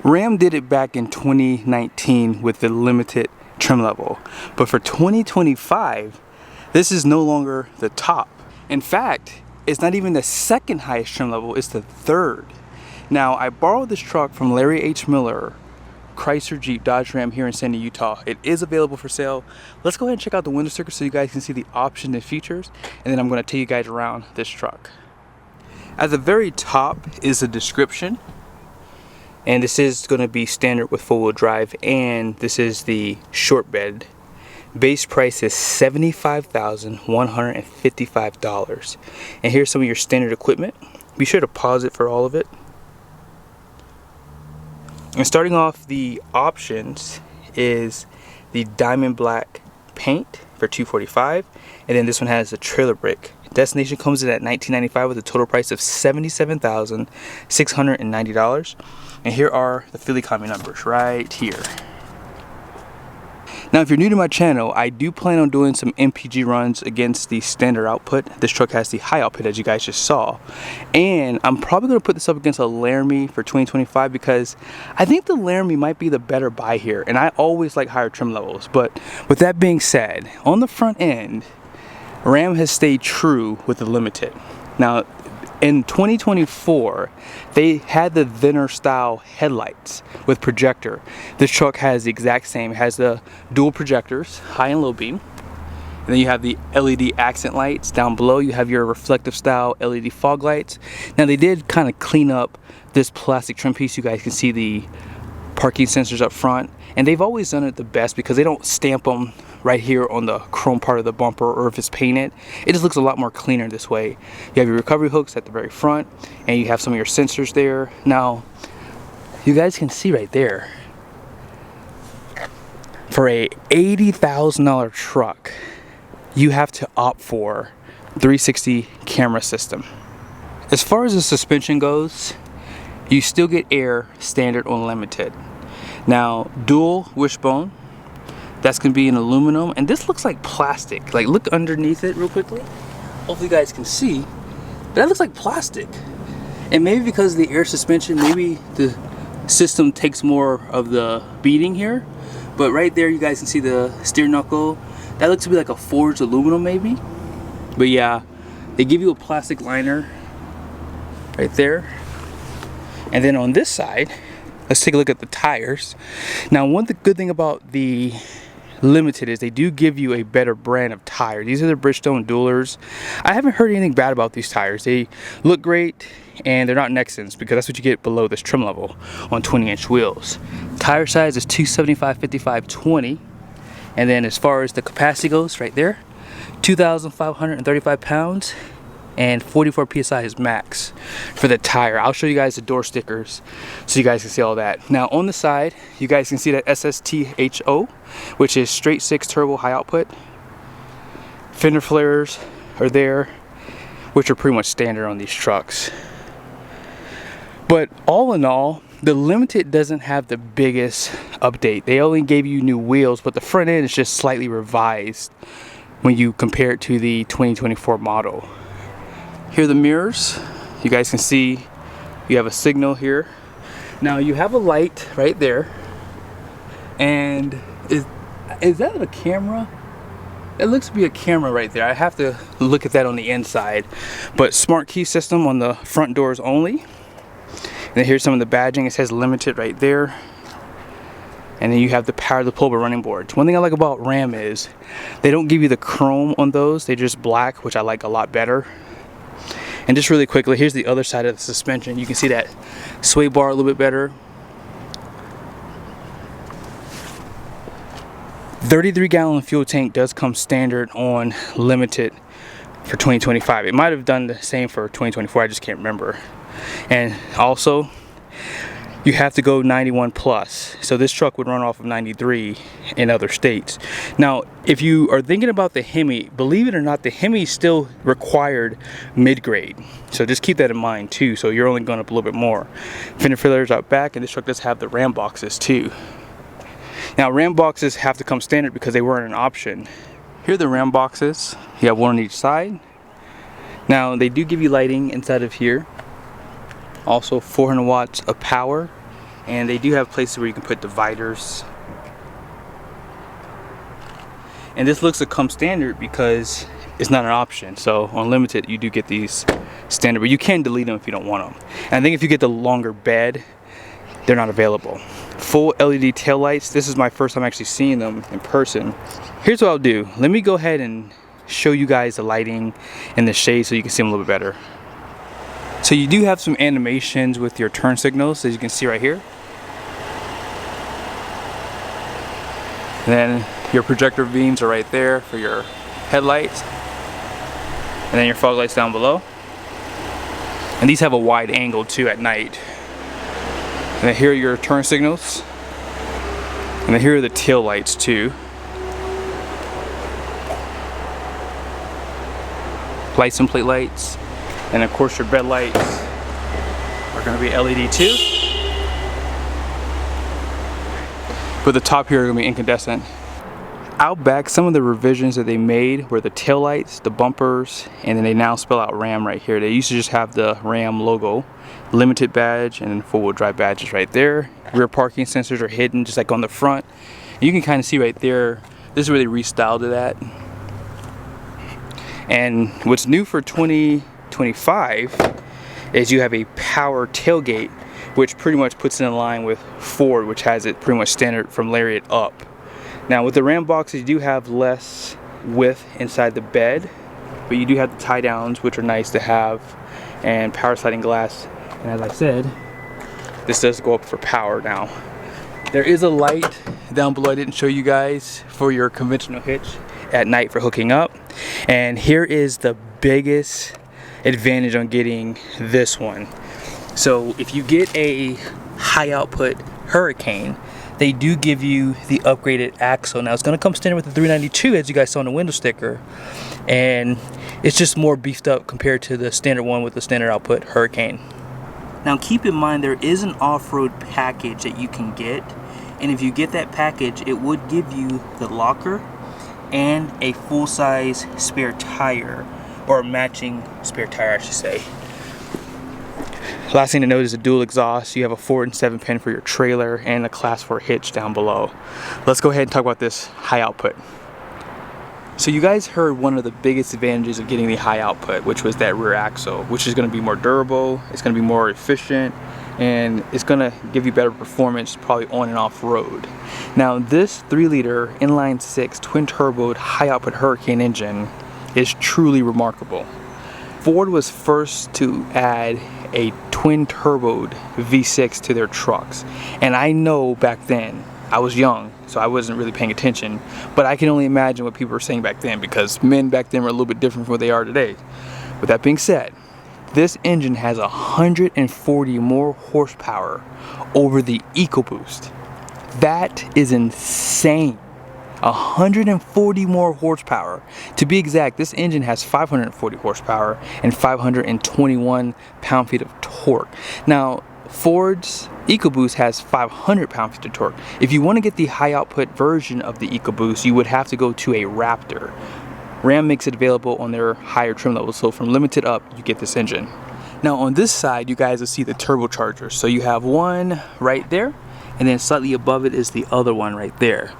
Ram did it back in 2019 with the limited trim level, but for 2025, this is no longer the top. In fact, it's not even the second highest trim level, it's the third. Now, I borrowed this truck from Larry H. Miller, Chrysler, Jeep, Dodge, Ram here in Sandy, Utah. It is available for sale. Let's go ahead and check out the window sticker so you guys can see the options and features, and then I'm going to take you guys around this truck. At the very top is the description, and this is going to be standard with four-wheel drive, and this is the short bed. Base price is $75,155. And here's some of your standard equipment. Be sure to pause it for all of it. And starting off, the options is the diamond black paint for $245, and then this one has a trailer brick. Destination comes in at $19.95 with a total price of $77,690. And here are the Philly Commie numbers right here. Now, if you're new to my channel, I do plan on doing some MPG runs against the standard output. This truck has the high output, as you guys just saw. And I'm probably going to put this up against a Laramie for 2025 because I think the Laramie might be the better buy here. And I always like higher trim levels. But with that being said, on the front end, Ram has stayed true with the limited. Now, in 2024, they had the thinner style headlights with projector. This truck has the exact same. It has the dual projectors, high and low beam. And then you have the LED accent lights. Down below, you have your reflective style LED fog lights. Now, they did kind of clean up this plastic trim piece. You guys can see the parking sensors up front. And they've always done it the best because they don't stamp them right here on the chrome part of the bumper, or if it's painted, it just looks a lot more cleaner this way. You have your recovery hooks at the very front, and you have some of your sensors there. Now, you guys can see right there, for a $80,000 truck, you have to opt for 360 camera system. As far as the suspension goes, you still get air standard on limited. Now, dual wishbone, that's going to be in aluminum, and this looks like plastic. Like, look underneath it real quickly. Hopefully you guys can see, but that looks like plastic. And maybe because of the air suspension, maybe the system takes more of the beating here. But right there, you guys can see the steer knuckle. That looks to be like a forged aluminum maybe. But yeah, they give you a plastic liner right there. And then on this side, let's take a look at the tires. Now, one good thing about the limited is they do give you a better brand of tire. These are the Bridgestone Duelers. I haven't heard anything bad about these tires. They look great, and they're not Nexans because that's what you get below this trim level on 20-inch wheels. Tire size is 275, 55, 20. And then as far as the capacity goes, right there, 2,535 pounds. And 44 psi is max for the tire. I'll show you guys the door stickers so you guys can see all that. Now, on the side, you guys can see that SSTHO, which is straight 6 turbo high output. Fender flares are there, which are pretty much standard on these trucks. But all in all, the limited doesn't have the biggest update. They only gave you new wheels, but the front end is just slightly revised when you compare it to the 2024 model. Here are the mirrors. You guys can see you have a signal here. Now, you have a light right there. And is that a camera? It looks to be a camera right there. I have to look at that on the inside. But smart key system on the front doors only. And then here's some of the badging. It says limited right there. And then you have the power of the pull-bar running boards. One thing I like about Ram is they don't give you the chrome on those. They're just black, which I like a lot better. And just really quickly, here's the other side of the suspension. You can see that sway bar a little bit better. 33-gallon fuel tank does come standard on limited for 2025. It might have done the same for 2024, I just can't remember. And also, you have to go 91 plus. So this truck would run off of 93 in other states. Now, if you are thinking about the Hemi, believe it or not, the Hemi still required mid-grade. So just keep that in mind too. So you're only going up a little bit more. Fender flares out back, and this truck does have the Ram boxes too. Now, Ram boxes have to come standard because they weren't an option. Here are the Ram boxes. You have one on each side. Now, they do give you lighting inside of here. Also 400 watts of power and they do have places where you can put dividers. And this looks to come standard because it's not an option. So on limited, you do get these standard, but you can delete them if you don't want them. And I think if you get the longer bed, they're not available. Full LED taillights. This is my first time actually seeing them in person. Here's what I'll do. Let me go ahead and show you guys the lighting and the shade so you can see them a little bit better. So you do have some animations with your turn signals, as you can see right here. And then your projector beams are right there for your headlights. And then your fog lights down below. And these have a wide angle too at night. And then here are your turn signals. And then here are the tail lights too. License plate lights. And of course your bed lights are going to be LED too. But the top here are going to be incandescent. Out back, some of the revisions that they made were the tail lights, the bumpers, and then they now spell out Ram right here. They used to just have the Ram logo, limited badge, and then four-wheel drive badges right there. Rear parking sensors are hidden just like on the front. You can kind of see right there, this is where they restyled it at. And what's new for 2025 is you have a power tailgate, which pretty much puts it in line with Ford, which has it pretty much standard from Lariat up. Now with the Ram boxes, you do have less width inside the bed, but you do have the tie downs, which are nice to have, and power sliding glass. And as I said, this does go up for power now. There is a light down below I didn't show you guys for your conventional hitch at night for hooking up. And here is the biggest advantage on getting this one. So if you get a high output Hurricane, they do give you the upgraded axle. Now it's going to come standard with the 392, as you guys saw on the window sticker, and it's just more beefed up compared to the standard one with the standard output Hurricane. Now keep in mind there is an off-road package that you can get, and if you get that package, it would give you the locker and a full-size spare tire, or matching spare tire I should say. Last thing to note is the dual exhaust. You have a 4 and 7 pin for your trailer and a class 4 hitch down below. Let's go ahead and talk about this high output. So you guys heard one of the biggest advantages of getting the high output, which was that rear axle, which is going to be more durable, it's going to be more efficient, and it's going to give you better performance probably on and off road. Now this 3-liter inline 6 twin turbo high output Hurricane engine is truly remarkable. Ford was first to add a twin turboed V6 to their trucks, and I know back then I was young, so I wasn't really paying attention, but I can only imagine what people were saying back then, because men back then were a little bit different from what they are today. With that being said, this engine has 140 more horsepower over the EcoBoost. That is insane. 140 more horsepower. To be exact, this engine has 540 horsepower and 521 pound-feet of torque. Now, Ford's EcoBoost has 500 pound-feet of torque. If you want to get the high-output version of the EcoBoost, you would have to go to a Raptor. Ram makes it available on their higher trim levels, so from limited up, you get this engine. Now, on this side, you guys will see the turbocharger. So you have one right there, and then slightly above it is the other one right there.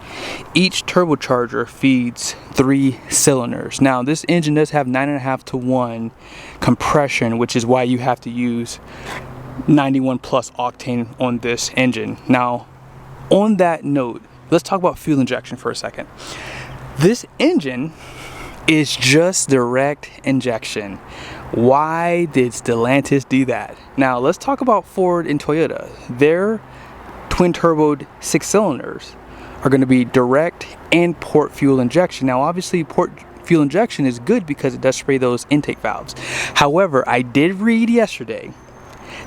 Each turbocharger feeds 3 cylinders. Now this engine does have 9.5 to 1 compression, which is why you have to use 91 plus octane on this engine. Now on that note, let's talk about fuel injection for a second. This engine is just direct injection. Why did Stellantis do that? Now let's talk about Ford and Toyota. Their twin turboed 6 cylinders are going to be direct and port fuel injection. Now obviously port fuel injection is good because it does spray those intake valves. However, I did read yesterday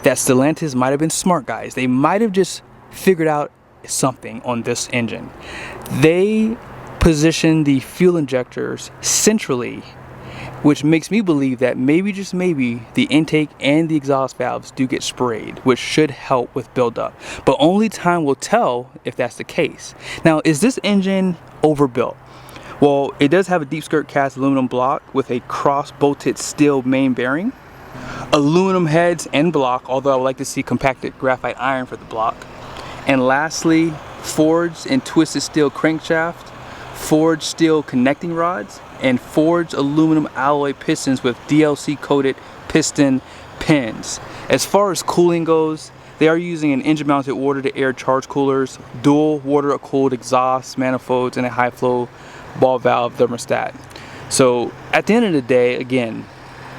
that Stellantis might have been smart guys. They might have just figured out something on this engine. They positioned the fuel injectors centrally, which makes me believe that maybe, just maybe, the intake and the exhaust valves do get sprayed, which should help with buildup. But only time will tell if that's the case. Now, is this engine overbuilt? Well, it does have a deep skirt cast aluminum block with a cross-bolted steel main bearing, aluminum heads and block, although I would like to see compacted graphite iron for the block. And lastly, forged and twisted steel crankshaft, forged steel connecting rods, and forged aluminum alloy pistons with DLC coated piston pins. As far as cooling goes, they are using an engine mounted water to air charge coolers, dual water cooled exhaust manifolds, and a high flow ball valve thermostat. So at the end of the day, again,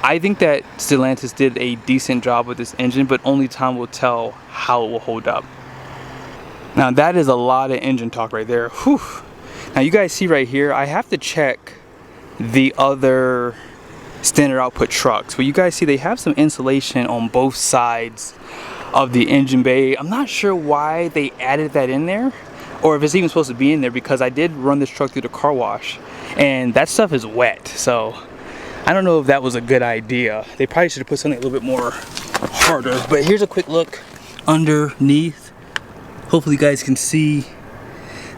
I think that Stellantis did a decent job with this engine, but only time will tell how it will hold up. Now that is a lot of engine talk right there. Whew. Now you guys see right here, I have to check the other standard output trucks. But you guys see they have some insulation on both sides of the engine bay. I'm not sure why they added that in there, or if it's even supposed to be in there, because I did run this truck through the car wash and that stuff is wet. So I don't know if that was a good idea. They probably should have put something a little bit more harder. But here's a quick look underneath. Hopefully you guys can see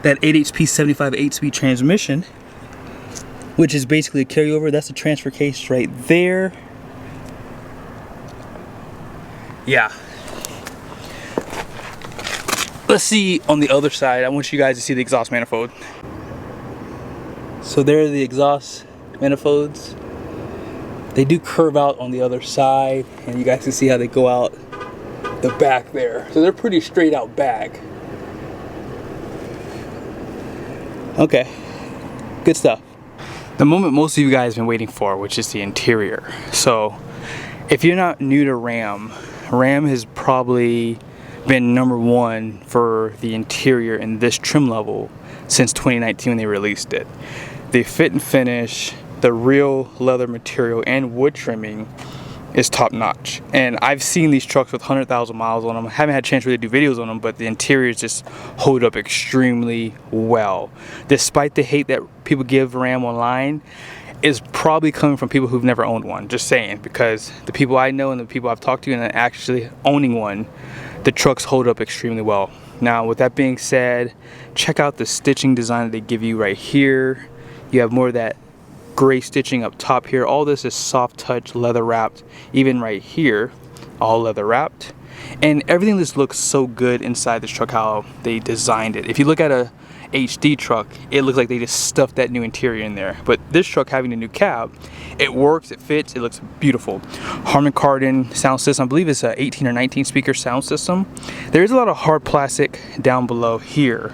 that 8 HP 75 8-speed transmission, which is basically a carryover. That's the transfer case right there. Yeah. Let's see on the other side. I want you guys to see the exhaust manifold. So there are the exhaust manifolds. They do curve out on the other side, and you guys can see how they go out the back there. So they're pretty straight out back. Okay, good stuff. The moment most of you guys have been waiting for, which is the interior. So if you're not new to Ram, Ram has probably been #1 for the interior in this trim level since 2019 when they released it. The fit and finish, the real leather material and wood trimming is top notch. And I've seen these trucks with 100,000 miles on them. I haven't had a chance to really do videos on them, but the interiors just hold up extremely well. Despite the hate that people give Ram online, is probably coming from people who've never owned one. Just saying, because the people I know and the people I've talked to and actually owning one, the trucks hold up extremely well. Now, with that being said, check out the stitching design that they give you right here. You have more of that gray stitching up top here. All this is soft touch leather wrapped, even right here, all leather wrapped. And everything just looks so good inside this truck, how they designed it. If you look at a HD truck, it looks like they just stuffed that new interior in there. But this truck having a new cab, it works, it fits, it looks beautiful. Harman Kardon sound system, I believe it's a 18 or 19 speaker sound system. There is a lot of hard plastic down below here,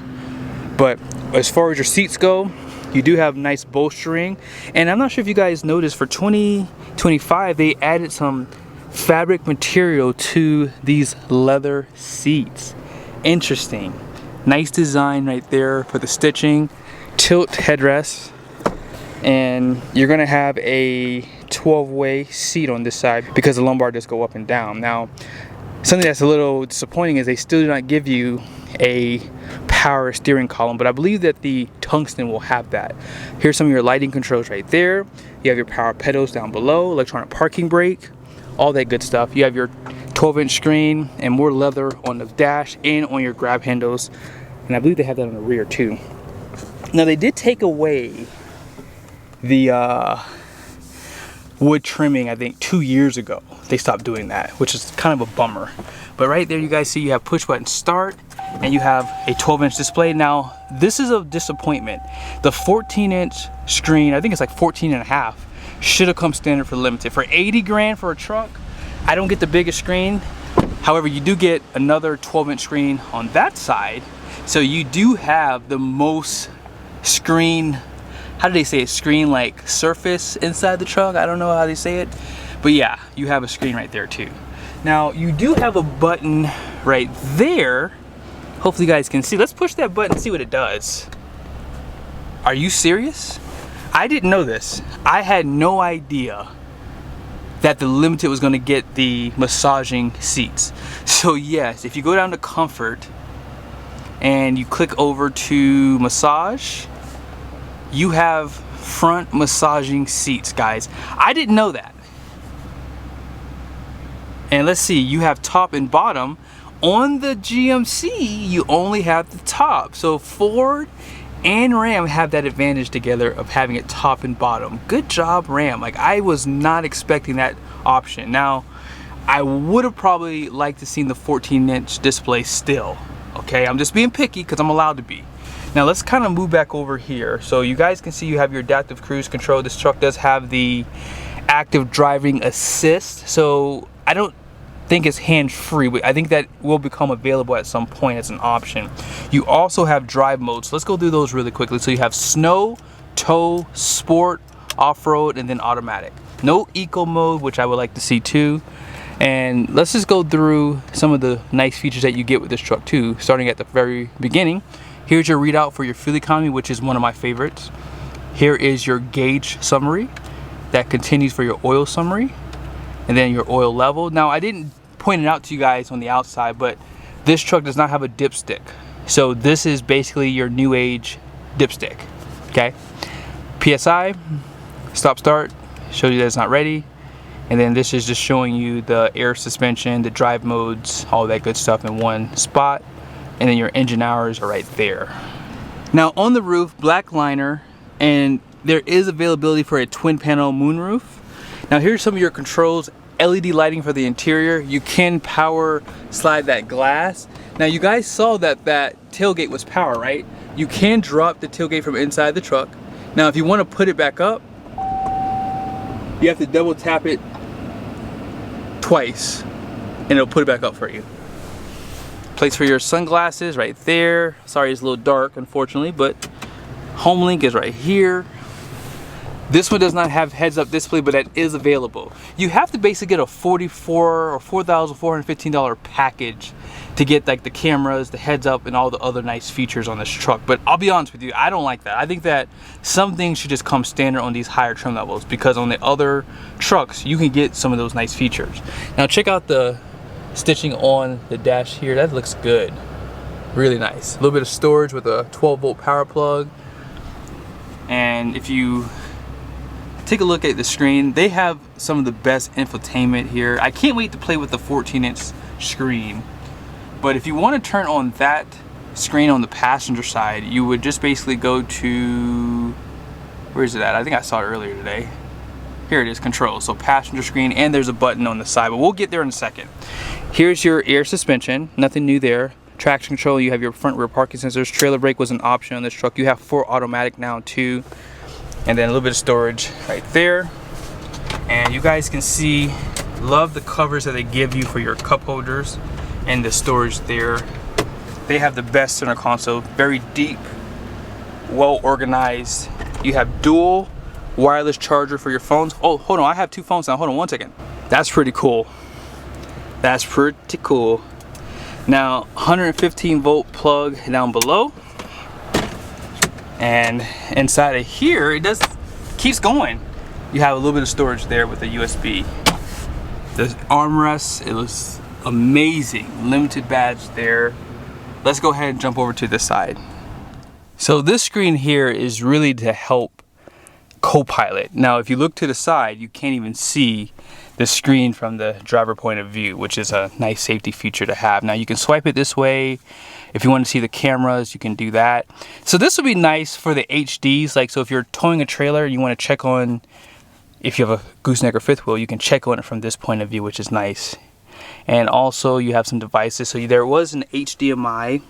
but as far as your seats go, you do have nice bolstering. And I'm not sure if you guys noticed, for 2025 they added some fabric material to these leather seats. Interesting. Nice design right there for the stitching. Tilt headrest, and you're gonna have a 12-way seat on this side because the lumbar discs go up and down. Now, something that's a little disappointing is they still do not give you a power steering column, but I believe that the tungsten will have that. Here's some of your lighting controls right there. You have your power pedals down below, electronic parking brake, all that good stuff. You have your 12-inch screen and more leather on the dash and on your grab handles, and I believe they have that on the rear too. Now, they did take away the wood trimming, I think 2 years ago. They stopped doing that, which is kind of a bummer. But right there you guys see you have push button start and you have a 12-inch display. Now, this is a disappointment. The 14-inch screen, I think it's like 14 and a half, should have come standard for Limited. For 80 grand for a truck, I don't get the biggest screen. However, you do get another 12-inch screen on that side. So you do have the most screen, how do they say it? Screen like surface inside the truck. I don't know how they say it. But yeah, you have a screen right there too. Now, you do have a button right there. Hopefully you guys can see. Let's push that button and see what it does. Are you serious? I didn't know this. I had no idea that the Limited was gonna get the massaging seats. So yes, if you go down to comfort and you click over to massage, you have front massaging seats, guys. I didn't know that. And let's see, you have top and bottom. On the GMC, you only have the top. So Ford and Ram have that advantage together of having it top and bottom. Good job, Ram. Like, I was not expecting that option. Now, I would have probably liked to see the 14-inch display still. Okay, I'm just being picky because I'm allowed to be. Now let's kind of move back over here. So you guys can see you have your adaptive cruise control. This truck does have the active driving assist. So I don't think it's hands-free, but I think that will become available at some point as an option. You also have drive modes. So let's go through those really quickly. So you have snow, tow, sport, off-road, and then automatic. No eco mode, which I would like to see too. And let's just go through some of the nice features that you get with this truck too, starting at the very beginning. Here's your readout for your fuel economy, which is one of my favorites. Here is your gauge summary that continues for your oil summary, and then your oil level. Now I didn't point it out to you guys on the outside, but this truck does not have a dipstick. So this is basically your new age dipstick, okay? PSI, stop start, shows you that it's not ready. And then this is just showing you the air suspension, the drive modes, all that good stuff in one spot. And then your engine hours are right there. Now on the roof, black liner, and there is availability for a twin panel moonroof. Now here's some of your controls. LED lighting for the interior. You can power slide that glass. Now you guys saw that that tailgate was power, right? You can drop the tailgate from inside the truck. Now if you want to put it back up, you have to double tap it twice and it'll put it back up for you. Place for your sunglasses right there. Sorry, it's a little dark unfortunately, but home link is right here. This one does not have heads-up display, but that is available. You have to basically get a $44,000 or $4,415 package to get like the cameras, the heads-up, and all the other nice features on this truck. But I'll be honest with you, I don't like that. I think that some things should just come standard on these higher trim levels, because on the other trucks, you can get some of those nice features. Now check out the stitching on the dash here. That looks good. Really nice. A little bit of storage with a 12-volt power plug. And if you take a look at the screen, they have some of the best infotainment here. I can't wait to play with the 14-inch screen. But if you want to turn on that screen on the passenger side, you would just basically go to, where is it at? I think I saw it earlier today. Here it is, control. So passenger screen, and there's a button on the side, but we'll get there in a second. Here's your air suspension, nothing new there. Traction control, you have your front rear parking sensors. Trailer brake was an option on this truck. You have 4 automatic now too. And then a little bit of storage right there. And you guys can see, love the covers that they give you for your cup holders and the storage there. They have the best center console, very deep, well organized. You have dual wireless charger for your phones. Oh, hold on, I have 2 phones now. Hold on one second. That's pretty cool. That's pretty cool. Now 115 volt plug down below. And inside of here, it keeps going. You have a little bit of storage there with a USB. The armrest, it was amazing. Limited badge there. Let's go ahead and jump over to this side. So this screen here is really to help co-pilot. Now if you look to the side, you can't even see the screen from the driver point of view, which is a nice safety feature to have. Now you can swipe it this way. If you want to see the cameras, you can do that. So this will be nice for the HDs. Like, so if you're towing a trailer and you want to check on, if you have a gooseneck or fifth wheel, you can check on it from this point of view, which is nice. And also you have some devices. So there was an HDMI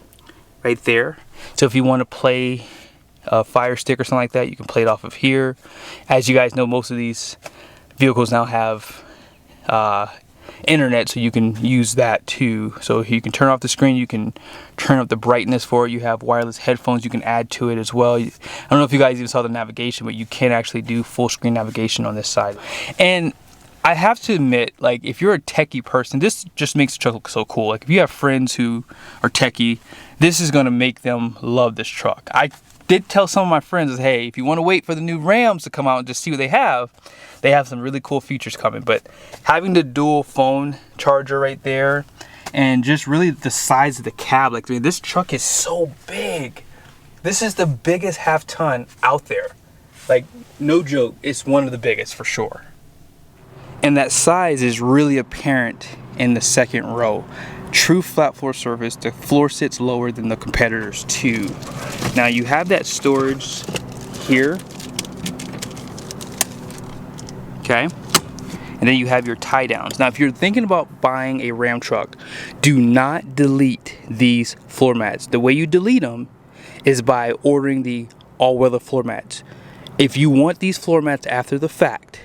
right there. So if you want to play a Fire Stick or something like that, you can play it off of here. As you guys know, most of these vehicles now have internet, so you can use that too. So you can turn off the screen, you can turn up the brightness for it. You have wireless headphones you can add to it as well. I don't know if you guys even saw the navigation, but you can actually do full screen navigation on this side. And I have to admit, like, if you're a techie person, this just makes the truck look so cool. Like if you have friends who are techie, this is going to make them love this truck. I did tell some of my friends, hey, if you want to wait for the new Rams to come out and just see what they have some really cool features coming. But having the dual phone charger right there, and just really the size of the cab, like, I mean, this truck is so big. This is the biggest half-ton out there. Like, no joke, it's one of the biggest for sure. And that size is really apparent in the second row. True flat floor surface, the floor sits lower than the competitors too. Now you have that storage here. Okay. and then you have your tie downs. Now if you're thinking about buying a Ram truck, do not delete these floor mats. The way you delete them is by ordering the all-weather floor mats. If you want these floor mats after the fact,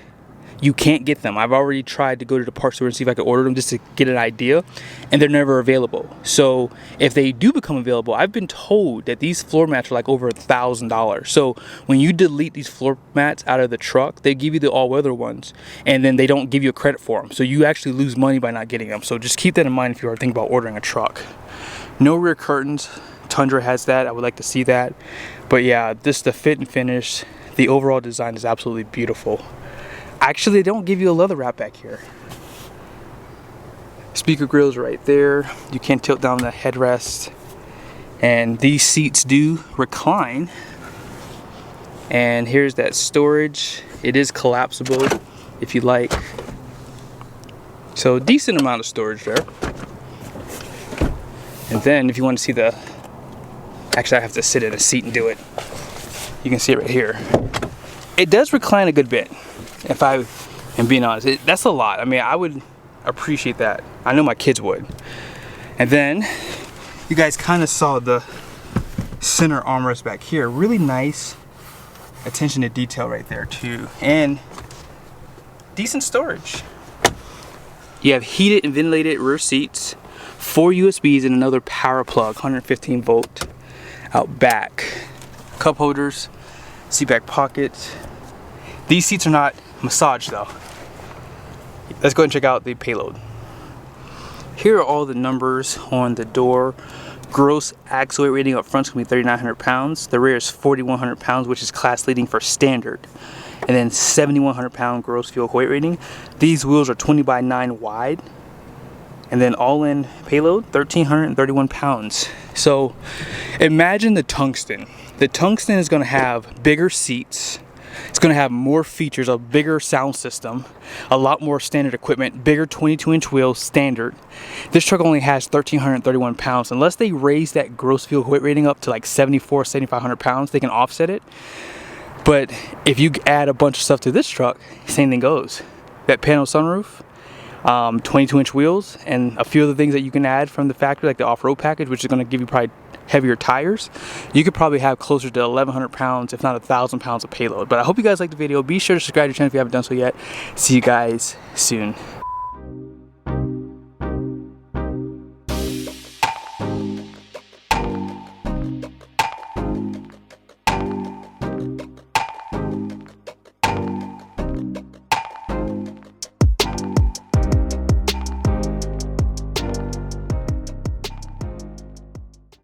you can't get them. I've already tried to go to the parts store and see if I could order them just to get an idea, and they're never available. So if they do become available, I've been told that these floor mats are like over $1,000. So when you delete these floor mats out of the truck, they give you the all-weather ones, and then they don't give you a credit for them. So you actually lose money by not getting them. So just keep that in mind if you are thinking about ordering a truck. No rear curtains. Tundra has that. I would like to see that. But yeah, just the fit and finish, the overall design is absolutely beautiful. Actually, they don't give you a leather wrap back here. Speaker grills right there. You can tilt down the headrest. And these seats do recline. And here's that storage. It is collapsible if you like. So decent amount of storage there. And then if you want to see the, actually I have to sit in a seat and do it. You can see it right here. It does recline a good bit. If I am being honest, that's a lot. I mean, I would appreciate that. I know my kids would. And then you guys kind of saw the center armrest back here. Really nice attention to detail right there too. And decent storage. You have heated and ventilated rear seats, 4 USBs and another power plug, 115 volt out back. Cup holders, seat back pockets. These seats are not massaged though. Let's go and check out the payload. Here are all the numbers on the door. Gross axle weight rating up front is going to be 3,900 pounds. The rear is 4,100 pounds, which is class leading for standard. And then 7,100 pound gross fuel weight rating. These wheels are 20 by 9 wide. And then all in payload, 1,331 pounds. So imagine the Tungsten. The Tungsten is going to have bigger seats. It's going to have more features, a bigger sound system, a lot more standard equipment, bigger 22-inch wheels, standard. This truck only has 1,331 pounds. Unless they raise that gross fuel weight rating up to like 7,500 pounds, they can offset it. But if you add a bunch of stuff to this truck, same thing goes. That panel sunroof, 22-inch wheels, and a few other things that you can add from the factory, like the off-road package, which is going to give you probably heavier tires. You could probably have closer to 1,100 pounds, if not 1,000 pounds of payload. But I hope you guys liked the video. Be sure to subscribe to the channel if you haven't done so yet. See you guys soon.